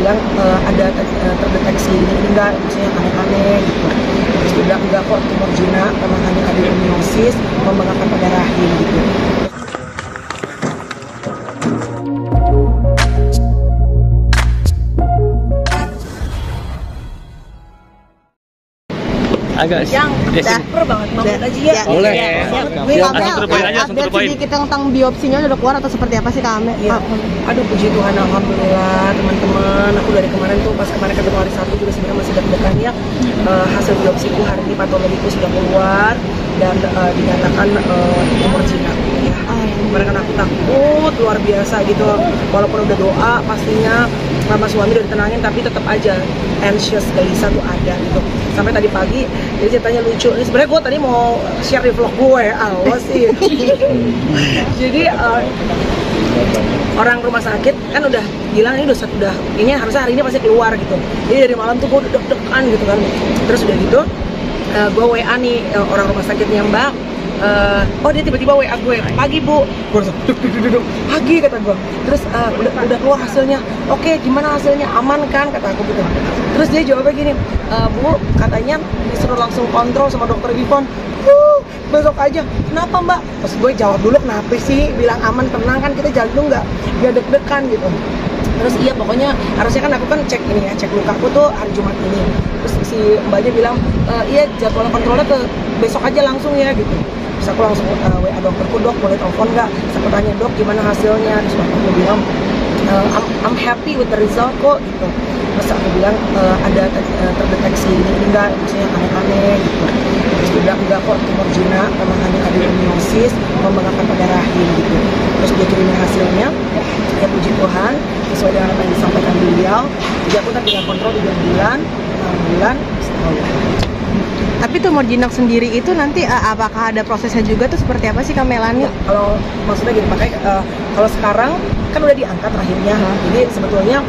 bilang ada terdeteksi ini enggak, maksudnya aneh-aneh gitu. Terus dia bilang enggak kok, tumor jinak, memang hanya adenomyosis membengkakkan pada rahim gitu. Agak yang super banget banget aja ya. Boleh. Update sedikit tentang biopsinya udah keluar atau seperti apa sih Kak Ame? Iya. Aduh puji Tuhan, alhamdulillah teman-teman. Aku dari kemarin tuh pas kemarin ketemu hari Sabtu juga sebenarnya masih deg-degan ya. Hasil biopsiku hari ini patologiku sudah keluar dan dinyatakan tumor jinak. Ya. Kemarin kan aku takut luar biasa gitu. Walaupun udah doa pastinya sama suami udah ditenangin, tapi tetap aja anxious, gelisah tuh ada gitu. Sampai tadi pagi, jadi ceritanya lucu. Ini sebenarnya gue tadi mau share di vlog gue, awas sih. Jadi orang rumah sakit kan udah bilang ini udah ini harusnya hari ini pasti keluar gitu. Jadi dari malam tuh gue udah deg-degan gitu kan. Terus udah gitu, gue WA nih orang rumah sakitnya, Mbak. Oh dia tiba-tiba WA gue, pagi Bu, gue langsung duduk pagi kata gue. Terus udah keluar hasilnya, oke gimana hasilnya, aman kan kata aku gitu. Terus dia jawabnya gini, Bu katanya disuruh langsung kontrol sama dokter Ivon. Besok aja, kenapa Mbak? Terus gue jawab dulu kenapa sih, bilang aman tenang kan kita jalan dulu nggak deg-degan gitu. Terus iya pokoknya harusnya kan aku kan cek ini ya, cek lukaku tuh hari Jumat ini. Terus si mbaknya bilang iya jadwal kontrolnya ke besok aja langsung ya gitu. Terus aku langsung WA dokterku, dok boleh telepon nggak? Terus aku tanya dok gimana hasilnya? Terus dokterku bilang I'm happy with the result kok gitu. Terus aku bilang ada terdeteksi ini enggak, maksudnya aneh-aneh gitu. Terus dia bilang enggak kok, tumor jinak, memang hanya adenomyosis membengkakkan pada rahim gitu. Terus dia kirimin hasilnya, ya puji Tuhan sesuai dengan apa yang disampaikan beliau. Jadi aku tinggal kontrol 3 bulan, 6 bulan, setahun. Tapi tumor jinak sendiri itu nanti apakah ada prosesnya juga tuh seperti apa sih Kak Melani? Kalau maksudnya gini, makanya kalau sekarang kan udah diangkat rahimnya, jadi sebetulnya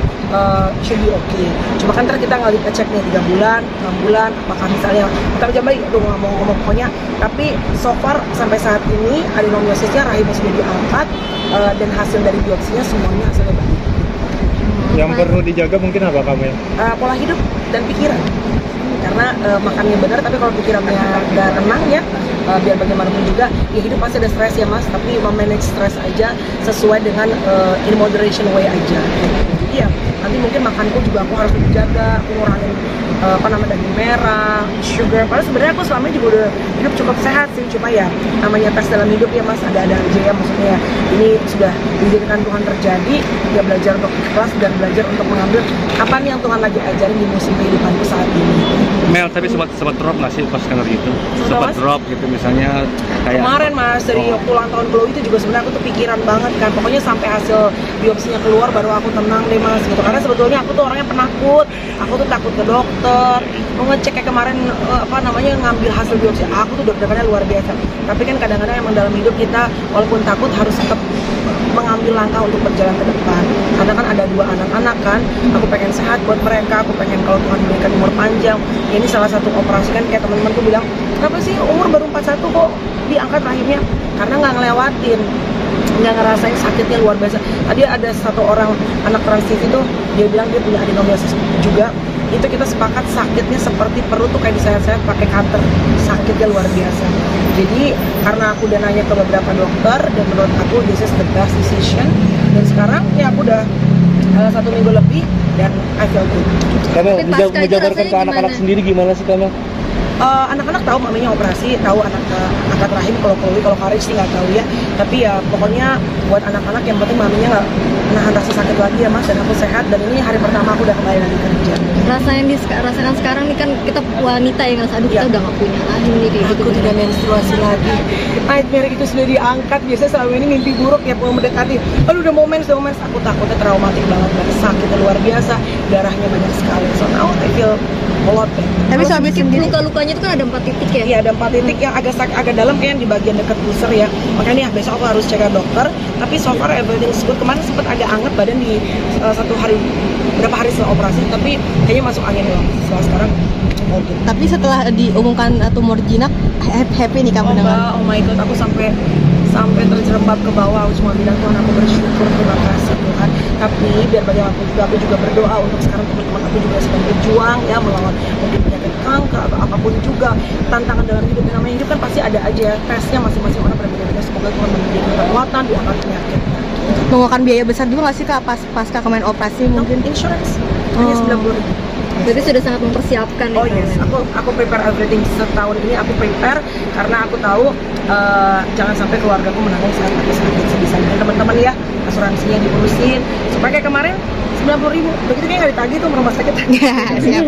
should be okay. Cuma kan ntar kita ngecek nih 3 bulan, 6 bulan, apakah misalnya kita jam lagi, aduh nggak mau ngomong pokoknya. Tapi so far sampai saat ini adenomyosisnya rahimnya sudah diangkat dan hasil dari biopsinya semuanya hasilnya baik. Yang perlu dijaga mungkin apa kamu? Pola hidup dan pikiran. Karena makannya benar, tapi kalau pikirannya nggak tenang ya, biar bagaimanapun juga ya hidup pasti ada stres ya mas, tapi memanage stres aja sesuai dengan in moderation way aja. Jadi ya nanti mungkin makanku juga aku harus dijaga, aku ngurangin daging merah, sugar. Padahal sebenarnya aku selama juga udah hidup cukup sehat sih, cuma ya namanya tes dalam hidup ya mas, ada aja ya, maksudnya ini sudah dijadikan Tuhan terjadi, ya belajar untuk ikhlas dan belajar untuk mengambil apa nih yang Tuhan lagi ajarin di musim kehidupanku saat ini. Mel, tapi sempat drop nggak sih pas scanner gitu? Sempat drop gitu misalnya kayak kemarin mas, dari ulang tahun Glow itu juga sebenarnya aku tuh pikiran banget kan, pokoknya sampai hasil biopsinya keluar baru aku tenang deh mas gitu. Karena sebetulnya aku tuh orangnya penakut, aku tuh takut ke dokter, mau ngecek kayak kemarin ngambil hasil biopsi, aku tuh deg-degannya luar biasa. Tapi kan kadang-kadang emang dalam hidup kita walaupun takut harus tetap mengambil langkah untuk berjalan ke depan. Karena kan ada 2 anak-anak kan, aku pengen sehat buat mereka, aku pengen kalau Tuhan berikan umur panjang. Ini salah satu operasi kan kayak teman-temanku bilang, kenapa sih umur baru 41 kok diangkat rahimnya? Karena nggak ngelewatin, nggak ngerasain sakitnya luar biasa. Tadi ada satu orang anak transisi tuh, dia bilang dia punya adenomyosis juga. Itu kita sepakat sakitnya seperti perut tuh kayak disayat-sayat pakai cutter, sakitnya luar biasa. Jadi karena aku udah nanya ke beberapa dokter dan menurut aku this is the best decision, dan sekarang ya aku udah 1 minggu lebih dan I feel good. Kamu menjabarkan ke anak-anak sendiri gimana sih kamu? Anak-anak tahu mamanya operasi, tahu angkat rahim, kalau Chloe, kalau Karis sih nggak tahu ya. Tapi ya pokoknya buat anak-anak yang penting mamanya nggak nahan rasa sakit lagi ya mas, dan aku sehat, dan ini hari pertama aku udah kembali lagi kerja. Rasakan sekarang nih kan kita wanita yang ngerasa aduh kita udah nggak punya rahim nih kayak gitu. Aku tidak menstruasi lagi. Nightmare itu sudah diangkat, biasanya selama ini mimpi buruk ya mau mendekati. Aduh udah mau mens, aku takutnya traumatik banget, sakitnya luar biasa, darahnya banyak sekali. So now I feel a lot better. Tapi suami sendiri luka-lukanya itu kan ada 4 titik ya? Iya ada 4 titik yang agak dalam kayak di bagian dekat pusar ya. Makanya besok aku harus cek ke dokter. Tapi so far everything is good. Kemarin sempat agak anget badan di berapa hari setelah operasi, tapi kayaknya masuk angin doang. Sekarang oke. Tapi setelah diumumkan tumor jinak, happy nih kamu dengan? Oh my god, aku sampai terjerembab ke bawah. Aku cuma bilang Tuhan, aku bersyukur, terima kasih Tuhan. Tapi biar bagaimanapun juga aku juga berdoa untuk sekarang teman-teman aku juga sedang berjuang ya melawan mungkin penyakit kanker atau apapun juga tantangan dalam hidup. Yang namanya hidup kan pasti ada aja tesnya, masing-masing orang berbeda-beda. Semoga Tuhan memberikan kekuatan di angkat penyakitnya. Mengeluarkan biaya besar juga nggak sih Kak pasca kemarin operasi mungkin? Insurance hanya 90.000. Berarti sudah sangat mempersiapkan Oh nih. yes, aku prepare everything. Setahun ini aku prepare karena aku tahu jangan sampai keluargaku menanggung saat aku sakit. Sebisa mungkin teman-teman ya asuransinya diurusin supaya kayak kemarin 90.000 begitu kayak nggak ditagih tuh rumah sakit. Siap.